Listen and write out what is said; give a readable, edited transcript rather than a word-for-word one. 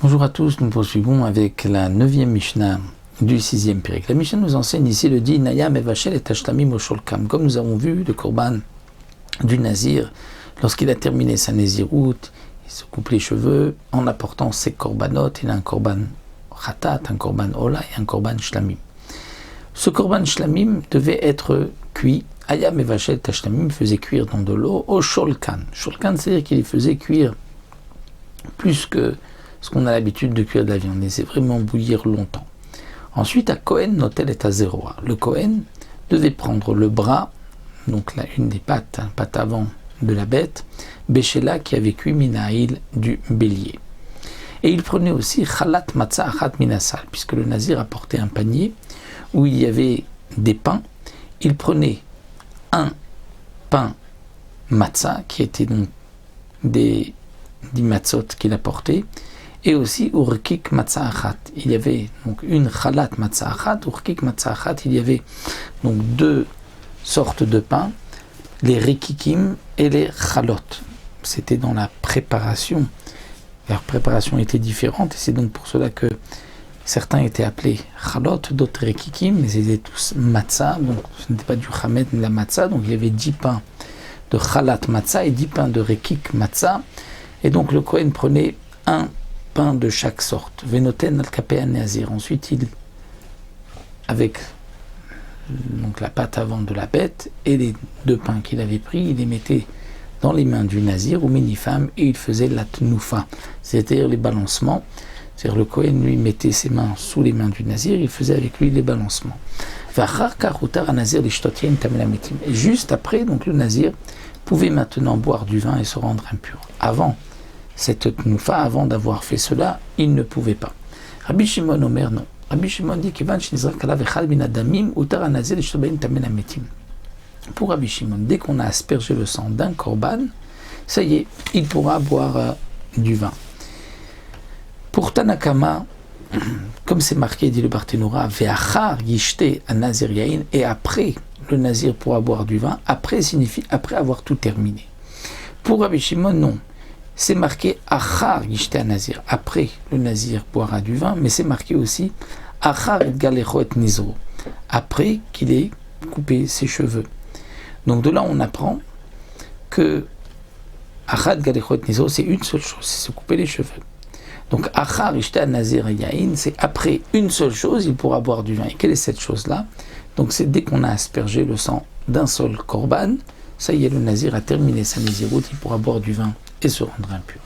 Bonjour à tous, nous poursuivons avec la 9e Mishnah du 6e Pérec. La Mishnah nous enseigne ici le dit Naya mevashel et tashtamim osholkam. Comme nous avons vu le korban du Nazir, lorsqu'il a terminé sa Néziroute, il se coupe les cheveux en apportant ses korbanot. Il a un korban khatat, un korban ola et un korban shlamim. Ce korban shlamim devait être cuit. Aya mevashel tashtamim faisait cuire dans de l'eau au sholkan. Sholkan, c'est-à-dire qu'il faisait cuire plus que ce qu'on a l'habitude de cuire de la viande, et c'est vraiment bouillir longtemps. Ensuite, à Kohen, Notel est à zéro. Le Kohen devait prendre le bras, donc là, une des pattes, patte avant de la bête, Béchéla qui avait cuit Minaïl du bélier. Et il prenait aussi Chalat Matzah Achat Minasal, puisque le Nazir apportait un panier où il y avait des pains. Il prenait un pain Matzah, qui était donc des matzot qu'il apportait, et aussi urkik matzah achat. Il y avait donc une chalat matzah achat, urkik matzah achat. Il y avait donc deux sortes de pains, les rikikim et les chalot. C'était dans la préparation. Leur préparation était différente, et c'est donc pour cela que certains étaient appelés chalot, d'autres rikikim, mais ils étaient tous matzah, donc ce n'était pas du chamet mais de la matzah. Donc il y avait 10 pains de chalat matzah et 10 pains de rikik matzah. Et donc le Kohen prenait un pain de chaque sorte. Venoten al-kapé nazir. Ensuite, avec donc la pâte avant de la bête et les deux pains qu'il avait pris, il les mettait dans les mains du nazir ou minifam et il faisait la tnoufa, c'est-à-dire les balancements. C'est-à-dire le Kohen lui mettait ses mains sous les mains du nazir, il faisait avec lui les balancements. Et juste après, donc le nazir pouvait maintenant boire du vin et se rendre impur. Avant cette tnoufa, avant d'avoir fait cela, il ne pouvait pas. Rabbi Shimon Omer, non. Rabbi Shimon dit que pour Rabbi Shimon, dès qu'on a aspergé le sang d'un korban, ça y est, il pourra boire du vin. Pour Tanakama, comme c'est marqué, dit le Barthénora, ve'achar yishte an-nazir yain, et après, le nazir pourra boire du vin, après signifie après avoir tout terminé. Pour Rabbi Shimon, non. C'est marqué achar yishte an-nazir, après le nazir boira du vin, mais c'est marqué aussi achar et galecho et nizro, après qu'il ait coupé ses cheveux. Donc de là on apprend que achar et galecho et nizro c'est une seule chose, c'est se couper les cheveux. Donc achar yishte an-nazir yain, c'est après une seule chose il pourra boire du vin. Et quelle est cette chose-là? Donc c'est dès qu'on a aspergé le sang d'un seul korban, ça y est, le nazir a terminé sa néziroute, il pourra boire du vin et se rendre impur.